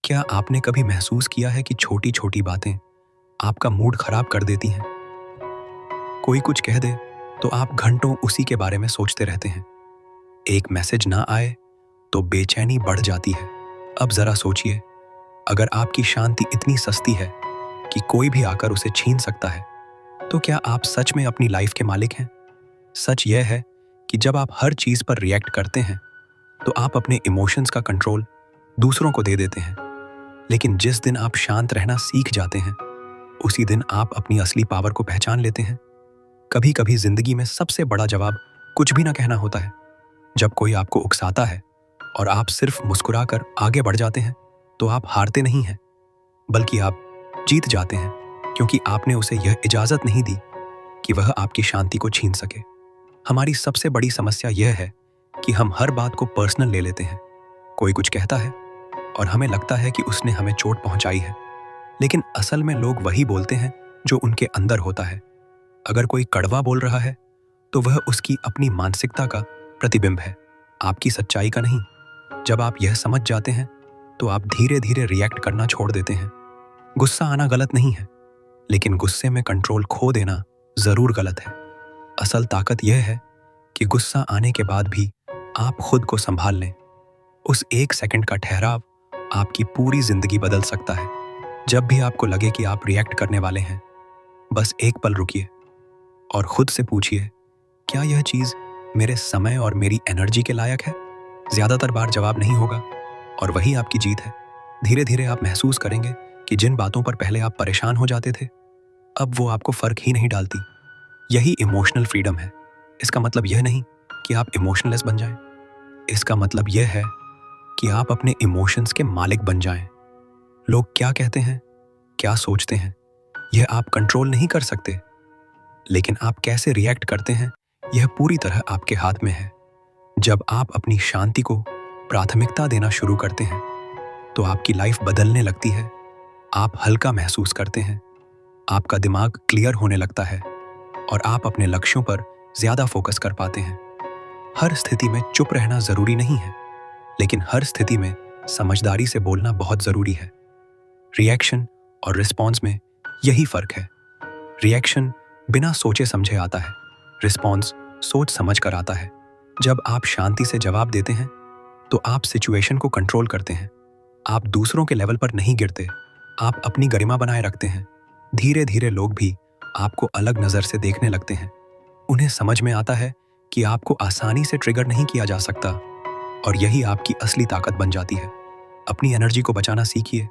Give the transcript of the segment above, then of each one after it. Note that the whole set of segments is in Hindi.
क्या आपने कभी महसूस किया है कि छोटी-छोटी बातें आपका मूड खराब कर देती हैं? कोई कुछ कह दे, तो आप घंटों उसी के बारे में सोचते रहते हैं। एक मैसेज ना आए, तो बेचैनी बढ़ जाती है। अब ज़रा सोचिए, अगर आपकी शांति इतनी सस्ती है कि कोई भी आकर उसे छीन सकता है, तो क्या आप सच में अपनी लाइफ के मालिक हैं? सच यह है कि जब आप हर चीज़ पर रिएक्ट करते हैं, तो आप अपने इमोशंस का कंट्रोल दूसरों को दे देते हैं। लेकिन जिस दिन आप शांत रहना सीख जाते हैं, उसी दिन आप अपनी असली पावर को पहचान लेते हैं। कभी कभी जिंदगी में सबसे बड़ा जवाब कुछ भी ना कहना होता है। जब कोई आपको उकसाता है और आप सिर्फ मुस्कुराकर आगे बढ़ जाते हैं, तो आप हारते नहीं हैं, बल्कि आप जीत जाते हैं, क्योंकि आपने उसे यह इजाजत नहीं दी कि वह आपकी शांति को छीन सके। हमारी सबसे बड़ी समस्या यह है कि हम हर बात को पर्सनल ले लेते हैं। कोई कुछ कहता है और हमें लगता है कि उसने हमें चोट पहुंचाई है, लेकिन असल में लोग वही बोलते हैं जो उनके अंदर होता है। अगर कोई कड़वा बोल रहा है, तो वह उसकी अपनी मानसिकता का प्रतिबिंब है, आपकी सच्चाई का नहीं। जब आप यह समझ जाते हैं, तो आप धीरे धीरे रिएक्ट करना छोड़ देते हैं। गुस्सा आना गलत नहीं है, लेकिन गुस्से में कंट्रोल खो देना जरूर गलत है। असल ताकत यह है कि गुस्सा आने के बाद भी आप खुद को संभाल लें। उस एक सेकंड का ठहराव आपकी पूरी जिंदगी बदल सकता है। जब भी आपको लगे कि आप रिएक्ट करने वाले हैं, बस एक पल रुकिए और खुद से पूछिए, क्या यह चीज मेरे समय और मेरी एनर्जी के लायक है? ज्यादातर बार जवाब नहीं होगा, और वही आपकी जीत है। धीरे धीरे आप महसूस करेंगे कि जिन बातों पर पहले आप परेशान हो जाते थे, अब वो आपको फर्क ही नहीं डालती। यही इमोशनल फ्रीडम है। इसका मतलब यह नहीं कि आप इमोशनलेस बन जाएं। इसका मतलब यह है कि आप अपने इमोशंस के मालिक बन जाएं। लोग क्या कहते हैं, क्या सोचते हैं, यह आप कंट्रोल नहीं कर सकते, लेकिन आप कैसे रिएक्ट करते हैं, यह पूरी तरह आपके हाथ में है। जब आप अपनी शांति को प्राथमिकता देना शुरू करते हैं, तो आपकी लाइफ बदलने लगती है। आप हल्का महसूस करते हैं, आपका दिमाग क्लियर होने लगता है, और आप अपने लक्ष्यों पर ज्यादा फोकस कर पाते हैं। हर स्थिति में चुप रहना जरूरी नहीं है, लेकिन हर स्थिति में समझदारी से बोलना बहुत जरूरी है। रिएक्शन और रिस्पॉन्स में यही फर्क है। रिएक्शन बिना सोचे समझे आता है, रिस्पॉन्स सोच समझ कर आता है। जब आप शांति से जवाब देते हैं, तो आप सिचुएशन को कंट्रोल करते हैं। आप दूसरों के लेवल पर नहीं गिरते, आप अपनी गरिमा बनाए रखते हैं। धीरे धीरे लोग भी आपको अलग नजर से देखने लगते हैं। उन्हें समझ में आता है कि आपको आसानी से ट्रिगर नहीं किया जा सकता, और यही आपकी असली ताकत बन जाती है। अपनी एनर्जी को बचाना सीखिए,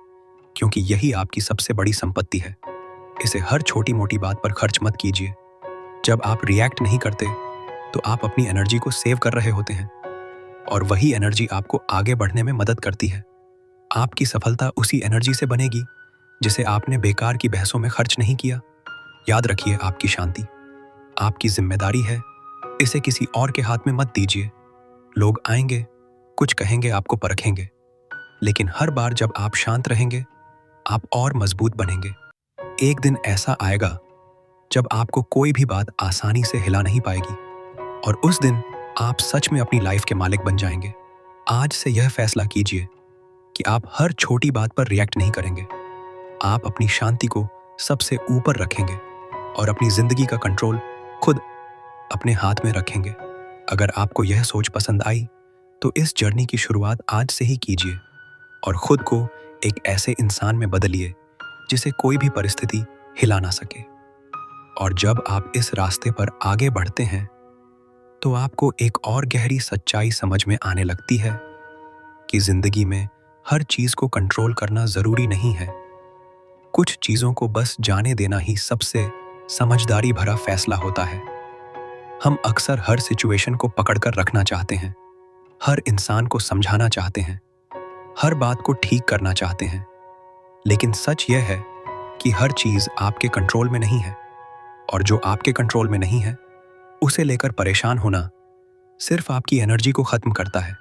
क्योंकि यही आपकी सबसे बड़ी संपत्ति है। इसे हर छोटी मोटी बात पर खर्च मत कीजिए। जब आप रिएक्ट नहीं करते, तो आप अपनी एनर्जी को सेव कर रहे होते हैं, और वही एनर्जी आपको आगे बढ़ने में मदद करती है। आपकी सफलता उसी एनर्जी से बनेगी जिसे आपने बेकार की बहसों में खर्च नहीं किया। याद रखिए, आपकी शांति आपकी जिम्मेदारी है, इसे किसी और के हाथ में मत दीजिए। लोग आएंगे, कुछ कहेंगे, आपको परखेंगे, लेकिन हर बार जब आप शांत रहेंगे, आप और मजबूत बनेंगे। एक दिन ऐसा आएगा जब आपको कोई भी बात आसानी से हिला नहीं पाएगी, और उस दिन आप सच में अपनी लाइफ के मालिक बन जाएंगे। आज से यह फैसला कीजिए कि आप हर छोटी बात पर रिएक्ट नहीं करेंगे। आप अपनी शांति को सबसे ऊपर रखेंगे और अपनी जिंदगी का कंट्रोल खुद अपने हाथ में रखेंगे। अगर आपको यह सोच पसंद आई, तो इस जर्नी की शुरुआत आज से ही कीजिए, और खुद को एक ऐसे इंसान में बदलिए जिसे कोई भी परिस्थिति हिला ना सके। और जब आप इस रास्ते पर आगे बढ़ते हैं, तो आपको एक और गहरी सच्चाई समझ में आने लगती है कि जिंदगी में हर चीज को कंट्रोल करना जरूरी नहीं है। कुछ चीजों को बस जाने देना ही सबसे समझदारी भरा फैसला होता है। हम अक्सर हर सिचुएशन को पकड़कर रखना चाहते हैं, हर इंसान को समझाना चाहते हैं, हर बात को ठीक करना चाहते हैं, लेकिन सच यह है कि हर चीज आपके कंट्रोल में नहीं है, और जो आपके कंट्रोल में नहीं है, उसे लेकर परेशान होना सिर्फ आपकी एनर्जी को खत्म करता है।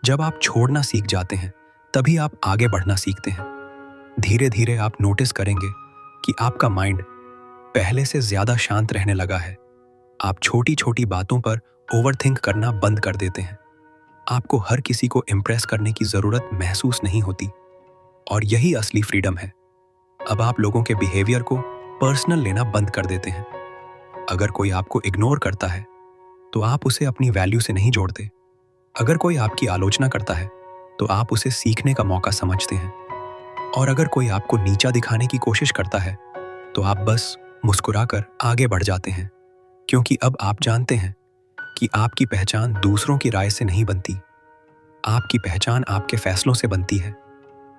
जब आप छोड़ना सीख जाते हैं, तभी आप आगे बढ़ना सीखते हैं। धीरे धीरे आप नोटिस करेंगे कि आपका माइंड पहले से ज्यादा शांत रहने लगा है। आप छोटी छोटी बातों पर ओवरथिंक करना बंद कर देते हैं। आपको हर किसी को इम्प्रेस करने की जरूरत महसूस नहीं होती। और यही असली फ्रीडम है। अब आप लोगों के बिहेवियर को पर्सनल लेना बंद कर देते हैं। अगर कोई आपको इग्नोर करता है तो आप उसे अपनी वैल्यू से नहीं जोड़ते। अगर कोई आपकी आलोचना करता है तो आप उसे सीखने का मौका समझते हैं। और अगर कोई आपको नीचा दिखाने की कोशिश करता है तो आप बस मुस्कुराकर आगे बढ़ जाते हैं, क्योंकि अब आप जानते हैं कि आपकी पहचान दूसरों की राय से नहीं बनती, आपकी पहचान आपके फैसलों से बनती है।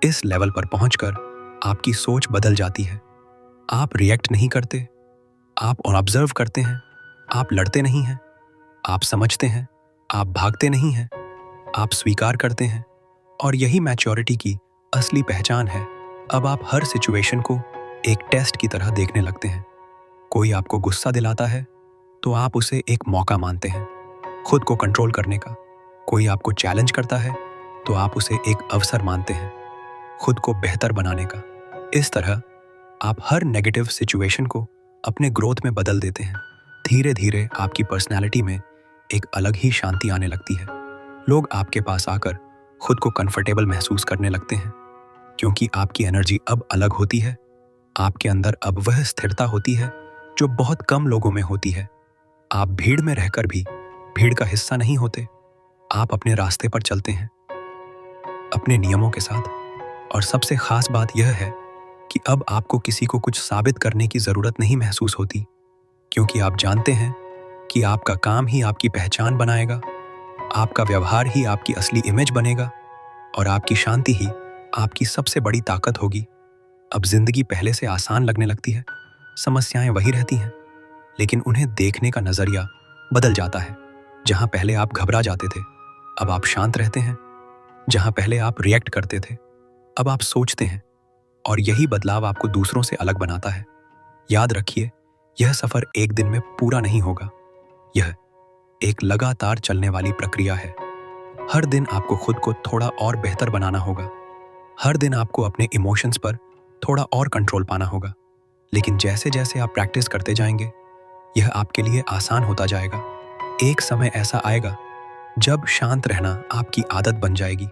इस लेवल पर पहुंचकर आपकी सोच बदल जाती है। आप रिएक्ट नहीं करते, आप ऑब्जर्व करते हैं। आप लड़ते नहीं हैं, आप समझते हैं। आप भागते नहीं हैं, आप स्वीकार करते हैं। और यही मैच्योरिटी की असली पहचान है। अब आप हर सिचुएशन को एक टेस्ट की तरह देखने लगते हैं। कोई आपको गुस्सा दिलाता है तो आप उसे एक मौका मानते हैं खुद को कंट्रोल करने का। कोई आपको चैलेंज करता है तो आप उसे एक अवसर मानते हैं खुद को बेहतर बनाने का। इस तरह आप हर नेगेटिव सिचुएशन को अपने ग्रोथ में बदल देते हैं। धीरे धीरे आपकी पर्सनैलिटी में एक अलग ही शांति आने लगती है। लोग आपके पास आकर खुद को कंफर्टेबल महसूस करने लगते हैं, क्योंकि आपकी एनर्जी अब अलग होती है। आपके अंदर अब वह स्थिरता होती है जो बहुत कम लोगों में होती है। आप भीड़ में रहकर भी भीड़ का हिस्सा नहीं होते। आप अपने रास्ते पर चलते हैं अपने नियमों के साथ। और सबसे खास बात यह है कि अब आपको किसी को कुछ साबित करने की जरूरत नहीं महसूस होती, क्योंकि आप जानते हैं कि आपका काम ही आपकी पहचान बनाएगा, आपका व्यवहार ही आपकी असली इमेज बनेगा, और आपकी शांति ही आपकी सबसे बड़ी ताकत होगी। अब जिंदगी पहले से आसान लगने लगती है। समस्याएं वही रहती हैं, लेकिन उन्हें देखने का नजरिया बदल जाता है। जहां पहले आप घबरा जाते थे, अब आप शांत रहते हैं। जहां पहले आप रिएक्ट करते थे, अब आप सोचते हैं। और यही बदलाव आपको दूसरों से अलग बनाता है। याद रखिए, यह सफर एक दिन में पूरा नहीं होगा। यह एक लगातार चलने वाली प्रक्रिया है। हर दिन आपको खुद को थोड़ा और बेहतर बनाना होगा। हर दिन आपको अपने इमोशंस पर थोड़ा और कंट्रोल पाना होगा। लेकिन जैसे जैसे आप प्रैक्टिस करते जाएंगे, यह आपके लिए आसान होता जाएगा। एक समय ऐसा आएगा जब शांत रहना आपकी आदत बन जाएगी,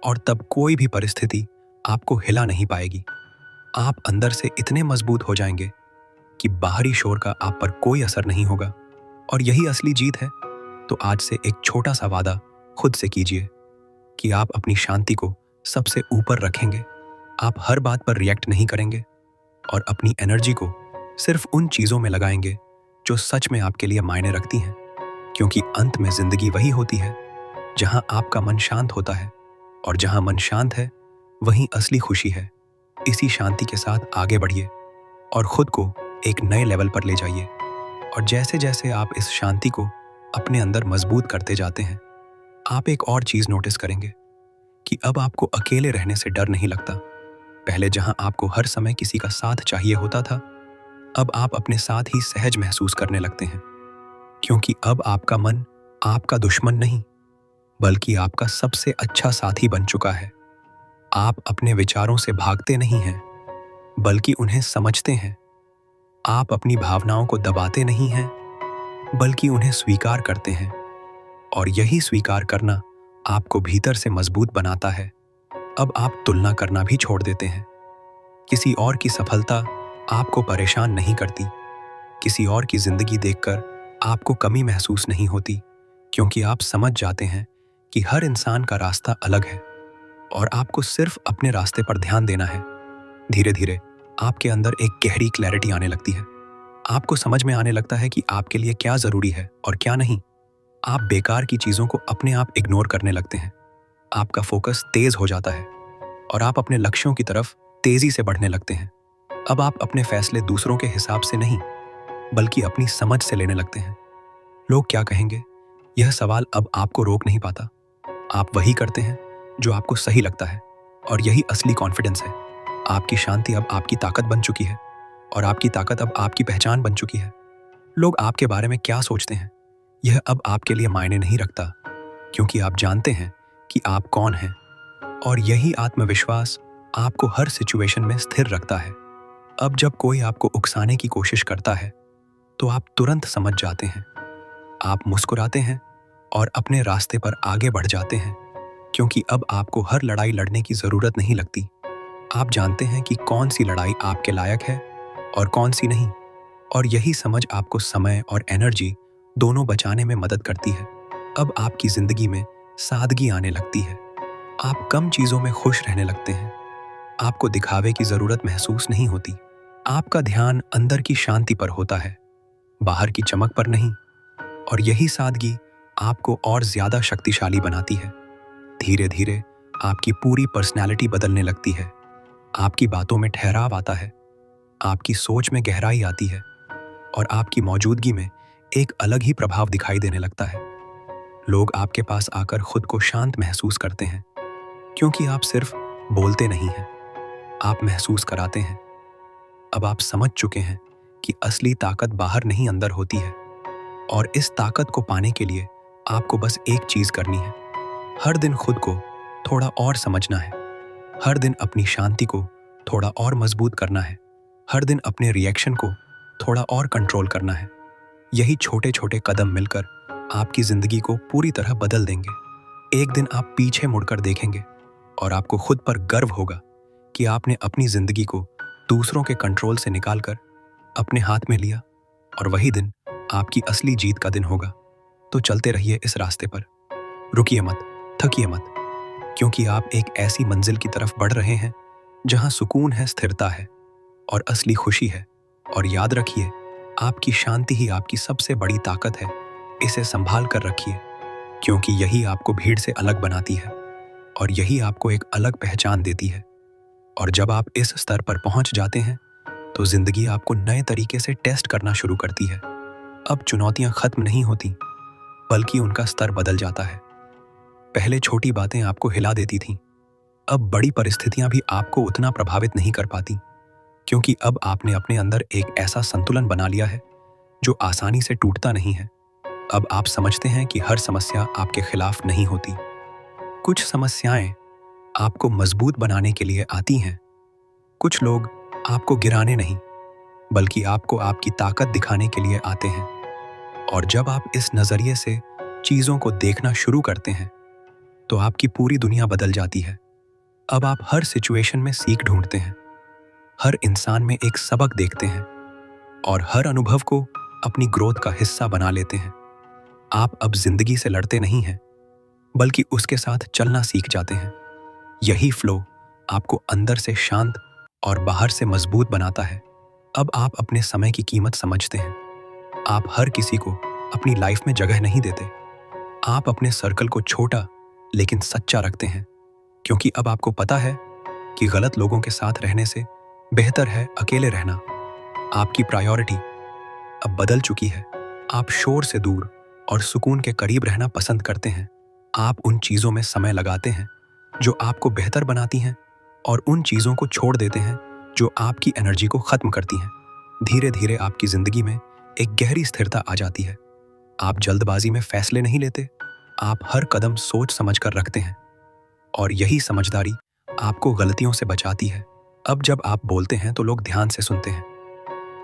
और तब कोई भी परिस्थिति आपको हिला नहीं पाएगी। आप अंदर से इतने मजबूत हो जाएंगे कि बाहरी शोर का आप पर कोई असर नहीं होगा। और यही असली जीत है। तो आज से एक छोटा सा वादा खुद से कीजिए कि आप अपनी शांति को सबसे ऊपर रखेंगे। आप हर बात पर रिएक्ट नहीं करेंगे, और अपनी एनर्जी को सिर्फ उन चीजों में लगाएंगे जो सच में आपके लिए मायने रखती हैं। क्योंकि अंत में जिंदगी वही होती है जहां आपका मन शांत होता है, और जहां मन शांत है वहीं असली खुशी है। इसी शांति के साथ आगे बढ़िए और खुद को एक नए लेवल पर ले जाइए। और जैसे जैसे आप इस शांति को अपने अंदर मजबूत करते जाते हैं, आप एक और चीज नोटिस करेंगे कि अब आपको अकेले रहने से डर नहीं लगता। पहले जहां आपको हर समय किसी का साथ चाहिए होता था, अब आप अपने साथ ही सहज महसूस करने लगते हैं। क्योंकि अब आपका मन आपका दुश्मन नहीं, बल्कि आपका सबसे अच्छा साथी बन चुका है। आप अपने विचारों से भागते नहीं हैं, बल्कि उन्हें समझते हैं। आप अपनी भावनाओं को दबाते नहीं हैं, बल्कि उन्हें स्वीकार करते हैं। और यही स्वीकार करना आपको भीतर से मजबूत बनाता है। अब आप तुलना करना भी छोड़ देते हैं। किसी और की सफलता आपको परेशान नहीं करती। किसी और की जिंदगी देखकर आपको कमी महसूस नहीं होती, क्योंकि आप समझ जाते हैं कि हर इंसान का रास्ता अलग है, और आपको सिर्फ अपने रास्ते पर ध्यान देना है। धीरे धीरे आपके अंदर एक गहरी क्लैरिटी आने लगती है। आपको समझ में आने लगता है कि आपके लिए क्या जरूरी है और क्या नहीं। आप बेकार की चीजों को अपने आप इग्नोर करने लगते हैं। आपका फोकस तेज हो जाता है, और आप अपने लक्ष्यों की तरफ तेजी से बढ़ने लगते हैं। अब आप अपने फैसले दूसरों के हिसाब से नहीं, बल्कि अपनी समझ से लेने लगते हैं। लोग क्या कहेंगे, यह सवाल अब आपको रोक नहीं पाता। आप वही करते हैं जो आपको सही लगता है, और यही असली कॉन्फिडेंस है। आपकी शांति अब आपकी ताकत बन चुकी है, और आपकी ताकत अब आपकी पहचान बन चुकी है। लोग आपके बारे में क्या सोचते हैं, यह अब आपके लिए मायने नहीं रखता, क्योंकि आप जानते हैं कि आप कौन हैं। और यही आत्मविश्वास आपको हर सिचुएशन में स्थिर रखता है। अब जब कोई आपको उकसाने की कोशिश करता है, तो आप तुरंत समझ जाते हैं। आप मुस्कुराते हैं और अपने रास्ते पर आगे बढ़ जाते हैं, क्योंकि अब आपको हर लड़ाई लड़ने की जरूरत नहीं लगती। आप जानते हैं कि कौन सी लड़ाई आपके लायक है और कौन सी नहीं, और यही समझ आपको समय और एनर्जी दोनों बचाने में मदद करती है। अब आपकी जिंदगी में सादगी आने लगती है। आप कम चीजों में खुश रहने लगते हैं। आपको दिखावे की जरूरत महसूस नहीं होती। आपका ध्यान अंदर की शांति पर होता है, बाहर की चमक पर नहीं। और यही सादगी आपको और ज्यादा शक्तिशाली बनाती है। धीरे धीरे आपकी पूरी पर्सनैलिटी बदलने लगती है। आपकी बातों में ठहराव आता है, आपकी सोच में गहराई आती है, और आपकी मौजूदगी में एक अलग ही प्रभाव दिखाई देने लगता है। लोग आपके पास आकर खुद को शांत महसूस करते हैं, क्योंकि आप सिर्फ बोलते नहीं हैं, आप महसूस कराते हैं। अब आप समझ चुके हैं कि असली ताकत बाहर नहीं अंदर होती है, और इस ताकत को पाने के लिए आपको बस एक चीज करनी है। हर दिन खुद को थोड़ा और समझना है, हर दिन अपनी शांति को थोड़ा और मजबूत करना है, हर दिन अपने रिएक्शन को थोड़ा और कंट्रोल करना है। यही छोटे छोटे कदम मिलकर आपकी जिंदगी को पूरी तरह बदल देंगे। एक दिन आप पीछे मुड़कर देखेंगे और आपको खुद पर गर्व होगा कि आपने अपनी जिंदगी को दूसरों के कंट्रोल से निकालकर अपने हाथ में लिया, और वही दिन आपकी असली जीत का दिन होगा। तो चलते रहिए इस रास्ते पर, रुकिए मत, थकिए मत, क्योंकि आप एक ऐसी मंजिल की तरफ बढ़ रहे हैं जहां सुकून है, स्थिरता है और असली खुशी है। और याद रखिए, आपकी शांति ही आपकी सबसे बड़ी ताकत है। इसे संभाल कर रखिए, क्योंकि यही आपको भीड़ से अलग बनाती है और यही आपको एक अलग पहचान देती है। और जब आप इस स्तर पर पहुंच जाते हैं तो जिंदगी आपको नए तरीके से टेस्ट करना शुरू करती है। अब चुनौतियां खत्म नहीं होती, बल्कि उनका स्तर बदल जाता है। पहले छोटी बातें आपको हिला देती थीं, अब बड़ी परिस्थितियां भी आपको उतना प्रभावित नहीं कर पाती, क्योंकि अब आपने अपने अंदर एक ऐसा संतुलन बना लिया है जो आसानी से टूटता नहीं है। अब आप समझते हैं कि हर समस्या आपके खिलाफ नहीं होती। कुछ समस्याएं आपको मजबूत बनाने के लिए आती हैं। कुछ लोग आपको गिराने नहीं, बल्कि आपको आपकी ताकत दिखाने के लिए आते हैं। और जब आप इस नजरिए से चीजों को देखना शुरू करते हैं तो आपकी पूरी दुनिया बदल जाती है। अब आप हर सिचुएशन में सीख ढूंढते हैं, हर इंसान में एक सबक देखते हैं, और हर अनुभव को अपनी ग्रोथ का हिस्सा बना लेते हैं। आप अब जिंदगी से लड़ते नहीं हैं, बल्कि उसके साथ चलना सीख जाते हैं। यही फ्लो आपको अंदर से शांत और बाहर से मजबूत बनाता है। अब आप अपने समय की कीमत समझते हैं। आप हर किसी को अपनी लाइफ में जगह नहीं देते। आप अपने सर्कल को छोटा लेकिन सच्चा रखते हैं, क्योंकि अब आपको पता है कि गलत लोगों के साथ रहने से बेहतर है अकेले रहना। आपकी प्रायोरिटी अब बदल चुकी है। आप शोर से दूर और सुकून के करीब रहना पसंद करते हैं। आप उन चीजों में समय लगाते हैं जो आपको बेहतर बनाती हैं, और उन चीजों को छोड़ देते हैं जो आपकी एनर्जी को खत्म करती हैं। धीरे धीरे आपकी जिंदगी में एक गहरी स्थिरता आ जाती है। आप जल्दबाजी में फैसले नहीं लेते, आप हर कदम सोच समझ कर रखते हैं, और यही समझदारी आपको गलतियों से बचाती है। अब जब आप बोलते हैं तो लोग ध्यान से सुनते हैं,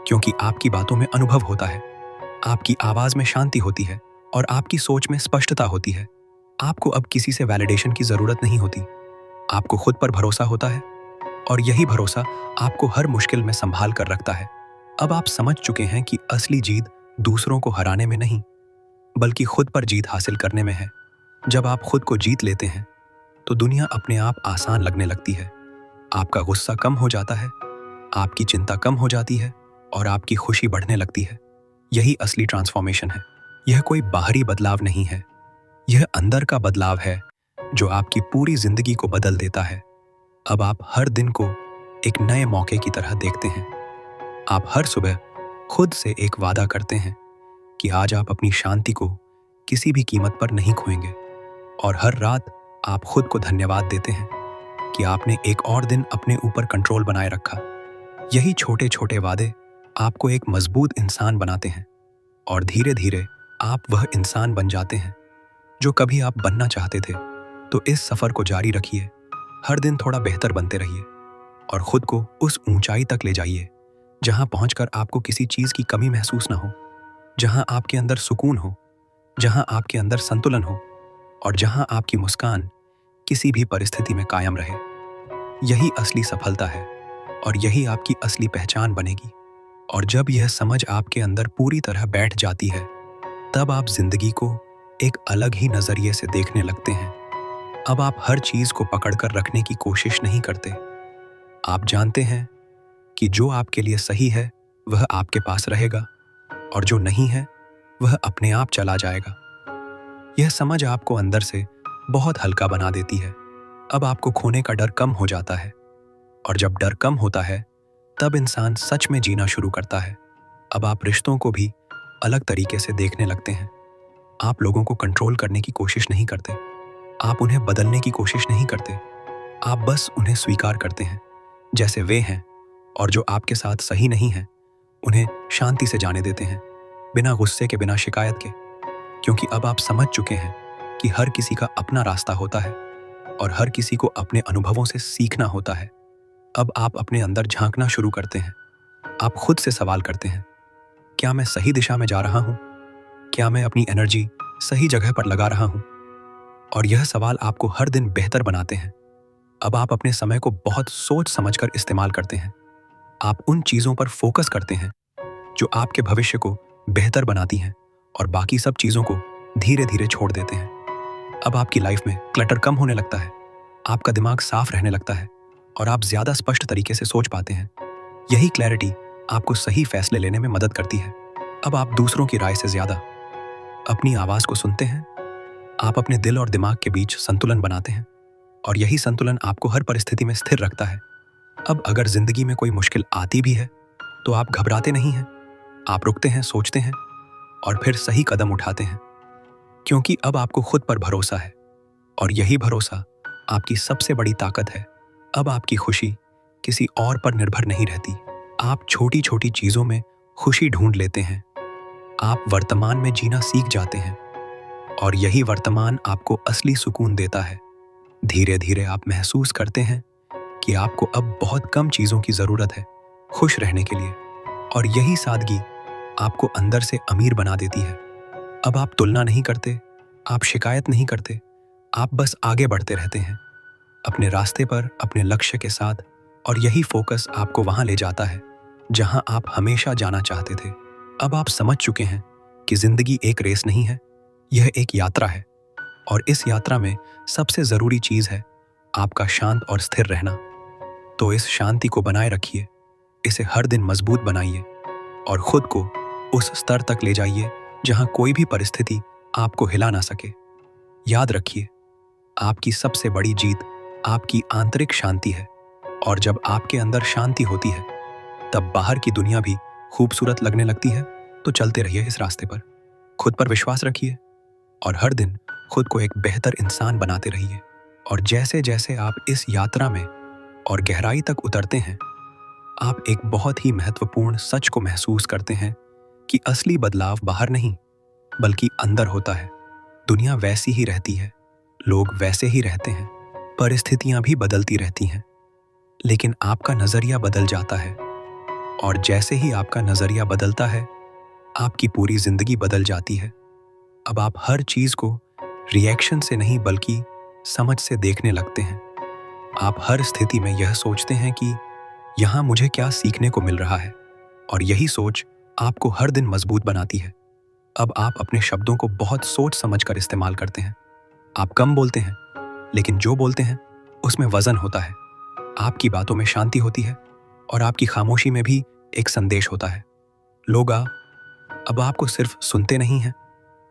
क्योंकि आपकी बातों में अनुभव होता है, आपकी आवाज में शांति होती है, और आपकी सोच में स्पष्टता होती है। आपको अब किसी से वैलिडेशन की जरूरत नहीं होती। आपको खुद पर भरोसा होता है, और यही भरोसा आपको हर मुश्किल में संभाल कर रखता है। अब आप समझ चुके हैं कि असली जीत दूसरों को हराने में नहीं, बल्कि खुद पर जीत हासिल करने में है। जब आप खुद को जीत लेते हैं तो दुनिया अपने आप आसान लगने लगती है। आपका गुस्सा कम हो जाता है, आपकी चिंता कम हो जाती है, और आपकी खुशी बढ़ने लगती है। यही असली ट्रांसफॉर्मेशन है। यह कोई बाहरी बदलाव नहीं है, यह अंदर का बदलाव है जो आपकी पूरी जिंदगी को बदल देता है। अब आप हर दिन को एक नए मौके की तरह देखते हैं। आप हर सुबह खुद से एक वादा करते हैं कि आज आप अपनी शांति को किसी भी कीमत पर नहीं खोएंगे, और हर रात आप खुद को धन्यवाद देते हैं कि आपने एक और दिन अपने ऊपर कंट्रोल बनाए रखा। यही छोटे छोटे वादे आपको एक मजबूत इंसान बनाते हैं, और धीरे धीरे आप वह इंसान बन जाते हैं जो कभी आप बनना चाहते थे। तो इस सफर को जारी रखिए, हर दिन थोड़ा बेहतर बनते रहिए, और खुद को उस ऊंचाई तक ले जाइए जहां पहुंचकर आपको किसी चीज की कमी महसूस ना हो, जहां आपके अंदर सुकून हो, जहां आपके अंदर संतुलन हो, और जहां आपकी मुस्कान किसी भी परिस्थिति में कायम रहे। यही असली सफलता है और यही आपकी असली पहचान बनेगी। और जब यह समझ आपके अंदर पूरी तरह बैठ जाती है, तब आप जिंदगी को एक अलग ही नजरिए से देखने लगते हैं। अब आप हर चीज को पकड़कर रखने की कोशिश नहीं करते। आप जानते हैं कि जो आपके लिए सही है वह आपके पास रहेगा और जो नहीं है वह अपने आप चला जाएगा। यह समझ आपको अंदर से बहुत हल्का बना देती है। अब आपको खोने का डर कम हो जाता है और जब डर कम होता है तब इंसान सच में जीना शुरू करता है। अब आप रिश्तों को भी अलग तरीके से देखने लगते हैं। आप लोगों को कंट्रोल करने की कोशिश नहीं करते, आप उन्हें बदलने की कोशिश नहीं करते। आप बस उन्हें स्वीकार करते हैं जैसे वे हैं, और जो आपके साथ सही नहीं है उन्हें शांति से जाने देते हैं, बिना गुस्से के, बिना शिकायत के। क्योंकि अब आप समझ चुके हैं कि हर किसी का अपना रास्ता होता है और हर किसी को अपने अनुभवों से सीखना होता है। अब आप अपने अंदर झांकना शुरू करते हैं। आप खुद से सवाल करते हैं, क्या मैं सही दिशा में जा रहा हूं? क्या मैं अपनी एनर्जी सही जगह पर लगा रहा हूं? और यह सवाल आपको हर दिन बेहतर बनाते हैं। अब आप अपने समय को बहुत सोच समझकर इस्तेमाल करते हैं। आप उन चीजों पर फोकस करते हैं जो आपके भविष्य को बेहतर बनाती हैं और बाकी सब चीजों को धीरे धीरे छोड़ देते हैं। अब आपकी लाइफ में क्लटर कम होने लगता है, आपका दिमाग साफ रहने लगता है और आप ज्यादा स्पष्ट तरीके से सोच पाते हैं। यही क्लैरिटी आपको सही फैसले लेने में मदद करती है। अब आप दूसरों की राय से ज्यादा अपनी आवाज को सुनते हैं। आप अपने दिल और दिमाग के बीच संतुलन बनाते हैं और यही संतुलन आपको हर परिस्थिति में स्थिर रखता है। अब अगर जिंदगी में कोई मुश्किल आती भी है तो आप घबराते नहीं हैं। आप रुकते हैं, सोचते हैं और फिर सही कदम उठाते हैं, क्योंकि अब आपको खुद पर भरोसा है और यही भरोसा आपकी सबसे बड़ी ताकत है। अब आपकी खुशी किसी और पर निर्भर नहीं रहती। आप छोटी छोटी चीजों में खुशी ढूंढ लेते हैं। आप वर्तमान में जीना सीख जाते हैं और यही वर्तमान आपको असली सुकून देता है। धीरे धीरे आप महसूस करते हैं कि आपको अब बहुत कम चीजों की जरूरत है खुश रहने के लिए, और यही सादगी आपको अंदर से अमीर बना देती है। अब आप तुलना नहीं करते, आप शिकायत नहीं करते, आप बस आगे बढ़ते रहते हैं अपने रास्ते पर, अपने लक्ष्य के साथ, और यही फोकस आपको वहां ले जाता है जहां आप हमेशा जाना चाहते थे। अब आप समझ चुके हैं कि जिंदगी एक रेस नहीं है, यह एक यात्रा है, और इस यात्रा में सबसे जरूरी चीज है आपका शांत और स्थिर रहना। तो इस शांति को बनाए रखिए, इसे हर दिन मजबूत बनाइए और खुद को उस स्तर तक ले जाइए जहां कोई भी परिस्थिति आपको हिला ना सके। याद रखिए, आपकी सबसे बड़ी जीत आपकी आंतरिक शांति है, और जब आपके अंदर शांति होती है तब बाहर की दुनिया भी खूबसूरत लगने लगती है। तो चलते रहिए इस रास्ते पर, खुद पर विश्वास रखिए और हर दिन खुद को एक बेहतर इंसान बनाते रहिए। और जैसे जैसे आप इस यात्रा में और गहराई तक उतरते हैं, आप एक बहुत ही महत्वपूर्ण सच को महसूस करते हैं कि असली बदलाव बाहर नहीं बल्कि अंदर होता है। दुनिया वैसी ही रहती है, लोग वैसे ही रहते हैं, परिस्थितियां भी बदलती रहती हैं, लेकिन आपका नजरिया बदल जाता है। और जैसे ही आपका नजरिया बदलता है, आपकी पूरी जिंदगी बदल जाती है। अब आप हर चीज को रिएक्शन से नहीं बल्कि समझ से देखने लगते हैं। आप हर स्थिति में यह सोचते हैं कि यहां मुझे क्या सीखने को मिल रहा है, और यही सोच आपको हर दिन मजबूत बनाती है। अब आप अपने शब्दों को बहुत सोच समझकर इस्तेमाल करते हैं। आप कम बोलते हैं, लेकिन जो बोलते हैं उसमें वजन होता है। आपकी बातों में शांति होती है और आपकी खामोशी में भी एक संदेश होता है। लोग अब आपको सिर्फ सुनते नहीं हैं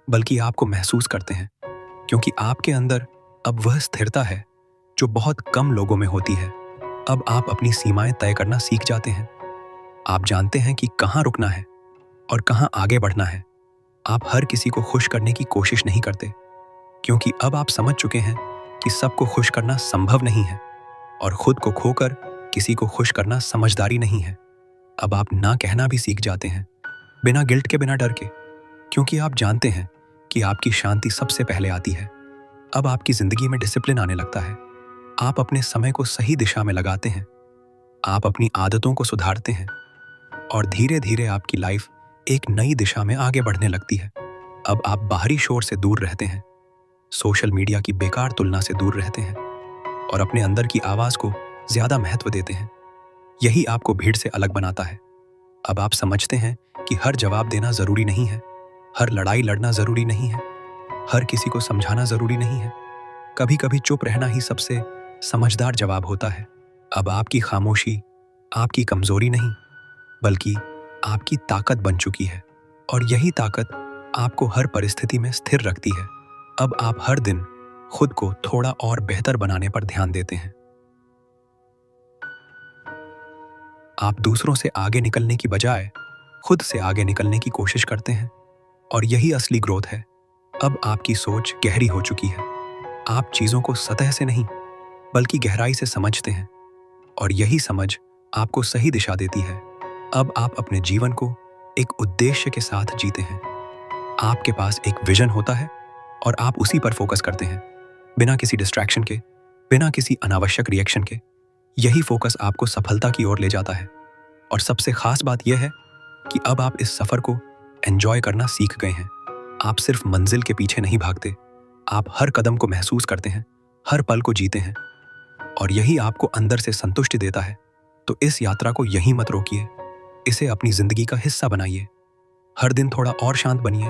बल्कि आपको महसूस करते हैं, क्योंकि आपके अंदर अब वह स्थिरता है जो बहुत कम लोगों में होती है। अब आप अपनी सीमाएं तय करना सीख जाते हैं। आप जानते हैं कि कहां रुकना है और कहां आगे बढ़ना है। आप हर किसी को खुश करने की कोशिश नहीं करते, क्योंकि अब आप समझ चुके हैं कि सबको खुश करना संभव नहीं है और खुद को खोकर किसी को खुश करना समझदारी नहीं है। अब आप ना कहना भी सीख जाते हैं, बिना गिल्ट के, बिना डर के, क्योंकि आप जानते हैं कि आपकी शांति सबसे पहले आती है। अब आपकी जिंदगी में डिसिप्लिन आने लगता है। आप अपने समय को सही दिशा में लगाते हैं, आप अपनी आदतों को सुधारते हैं और धीरे धीरे आपकी लाइफ एक नई दिशा में आगे बढ़ने लगती है। अब आप बाहरी शोर से दूर रहते हैं, सोशल मीडिया की बेकार तुलना से दूर रहते हैं और अपने अंदर की आवाज को ज्यादा महत्व देते हैं। यही आपको भीड़ से अलग बनाता है। अब आप समझते हैं कि हर जवाब देना जरूरी नहीं है, हर लड़ाई लड़ना जरूरी नहीं है, हर किसी को समझाना जरूरी नहीं है। कभी कभी चुप रहना ही सबसे समझदार जवाब होता है। अब आपकी खामोशी आपकी कमजोरी नहीं, बल्कि आपकी ताकत बन चुकी है, और यही ताकत आपको हर परिस्थिति में स्थिर रखती है। अब आप हर दिन खुद को थोड़ा और बेहतर बनाने पर ध्यान देते हैं। आप दूसरों से आगे निकलने की बजाय खुद से आगे निकलने की कोशिश करते हैं, और यही असली ग्रोथ है। अब आपकी सोच गहरी हो चुकी है। आप चीजों को सतह से नहीं, बल्कि गहराई से समझते हैं, और यही समझ आपको सही दिशा देती है। अब आप अपने जीवन को एक उद्देश्य के साथ जीते हैं। आपके पास एक विजन होता है, और आप उसी पर फोकस करते हैं, बिना किसी डिस्ट्रैक्शन के, बिना किसी अनावश्यक रिएक्शन के। यही फोकस आपको सफलता की ओर ले जाता है। और सबसे खास बात यह है कि अब आप इस सफर को एंजॉय करना सीख गए हैं। आप सिर्फ मंजिल के पीछे नहीं भागते, आप हर कदम को महसूस करते हैं, हर पल को जीते हैं, और यही आपको अंदर से संतुष्टि देता है। तो इस यात्रा को यहीं मत रोकिए, इसे अपनी जिंदगी का हिस्सा बनाइए। हर दिन थोड़ा और शांत बनिए,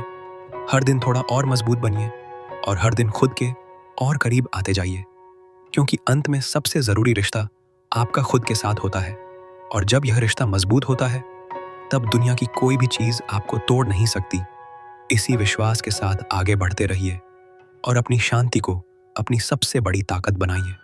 हर दिन थोड़ा और मजबूत बनिए, और हर दिन खुद के और करीब आते जाइए, क्योंकि अंत में सबसे जरूरी रिश्ता आपका खुद के साथ होता है। और जब यह रिश्ता मजबूत होता है, तब दुनिया की कोई भी चीज आपको तोड़ नहीं सकती। इसी विश्वास के साथ आगे बढ़ते रहिए, और अपनी शांति को अपनी सबसे बड़ी ताकत बनाइए।